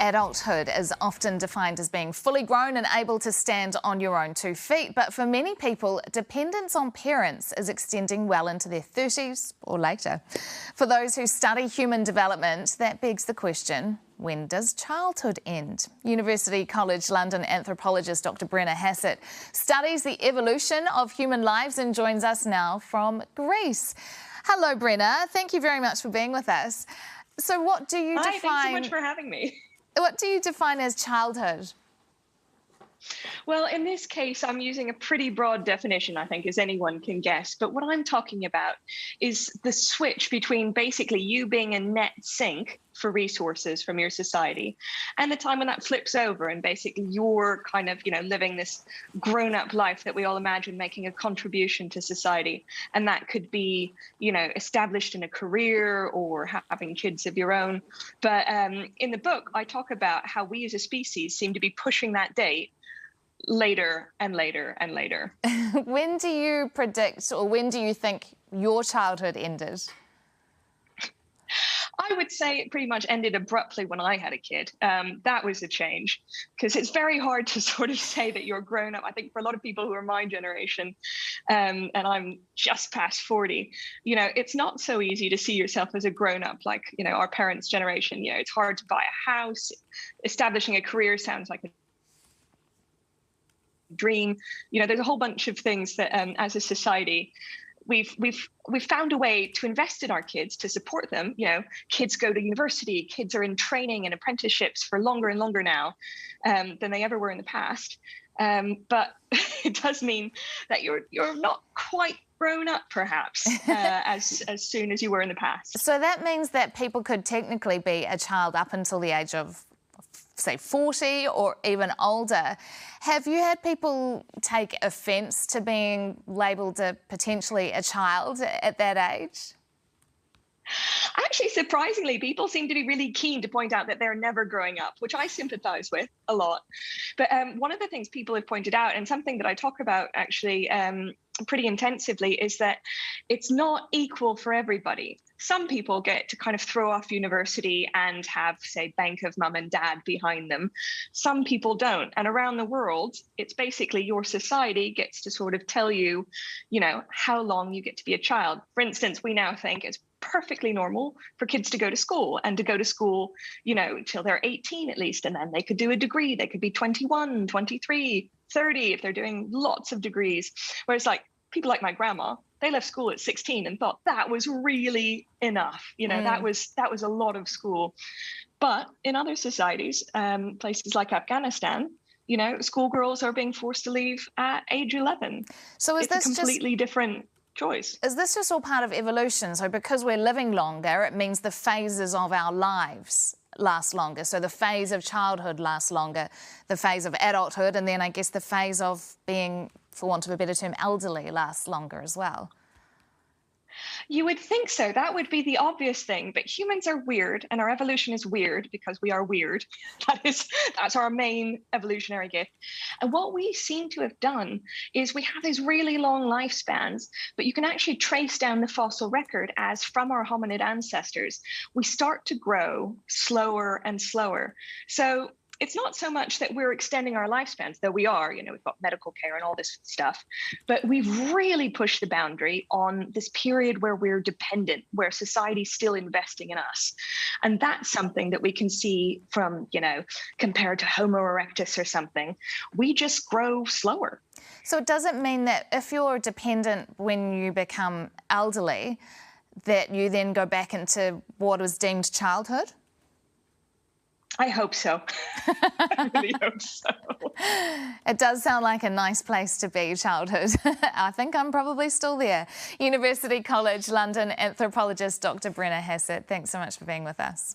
Adulthood is often defined as being fully grown and able to stand on your own 2 feet, but for many people, dependence on parents is extending well into their 30s or later. For those who study human development, that begs the question, when does childhood end? University College London anthropologist Dr. Brenna Hassett studies the evolution of human lives and joins us now from Greece. Hello, Brenna. Thank you very much for being with us. So what do you define... Hi, thanks so much for having me. What do you define as childhood? Well, in this case, I'm using a pretty broad definition, I think, as anyone can guess. But what I'm talking about is the switch between basically you being a net sink for resources from your society and the time when that flips over and basically you're kind of, living this grown-up life that we all imagine, making a contribution to society. And that could be, established in a career or having kids of your own. But in the book, I talk about how we as a species seem to be pushing that date later and later and later. When do you predict, or when do you think your childhood ended? I would say it pretty much ended abruptly when I had a kid. That was a change, because it's very hard to sort of say that you're grown up. I think for a lot of people who are my generation, and I'm just past 40, it's not so easy to see yourself as a grown up like, our parents' generation. It's hard to buy a house. Establishing a career sounds like a dream. There's a whole bunch of things that as a society we've found a way to invest in our kids, to support them. Kids go to university, kids are in training and apprenticeships for longer and longer now than they ever were in the past. But it does mean that you're not quite grown up, perhaps, as soon as you were in the past. So that means that people could technically be a child up until the age of, say, 40 or even older. Have you had people take offence to being labelled potentially a child at that age? Actually, surprisingly, people seem to be really keen to point out that they're never growing up, which I sympathise with a lot. But one of the things people have pointed out, and something that I talk about actually pretty intensively, is that it's not equal for everybody. Some people get to kind of throw off university and have, say, bank of mum and dad behind them. Some people don't. And around the world, it's basically your society gets to sort of tell you, how long you get to be a child. For instance, we now think it's perfectly normal for kids to go to school and to go to school, till they're 18 at least. And then they could do a degree. They could be 21, 23, 30 if they're doing lots of degrees. Whereas people like my grandma, they left school at 16 and thought that was really enough. That was a lot of school. But in other societies, places like Afghanistan, schoolgirls are being forced to leave at age 11. So it's a completely different choice. Is this just all part of evolution? So because we're living longer, it means the phases of our lives last longer. So the phase of childhood lasts longer, the phase of adulthood, and then I guess the phase of being, for want of a better term, elderly lasts longer as well. You would think so. That would be the obvious thing. But humans are weird, and our evolution is weird because we are weird. That's our main evolutionary gift. And what we seem to have done is we have these really long lifespans, but you can actually trace down the fossil record as from our hominid ancestors, we start to grow slower and slower. So it's not so much that we're extending our lifespans, though we are, we've got medical care and all this stuff, but we've really pushed the boundary on this period where we're dependent, where society's still investing in us. And that's something that we can see from, compared to Homo erectus or something, we just grow slower. So it doesn't mean that if you're dependent when you become elderly, that you then go back into what was deemed childhood? I hope so. I really hope so. It does sound like a nice place to be, childhood. I think I'm probably still there. University College London anthropologist Dr. Brenna Hassett, thanks so much for being with us.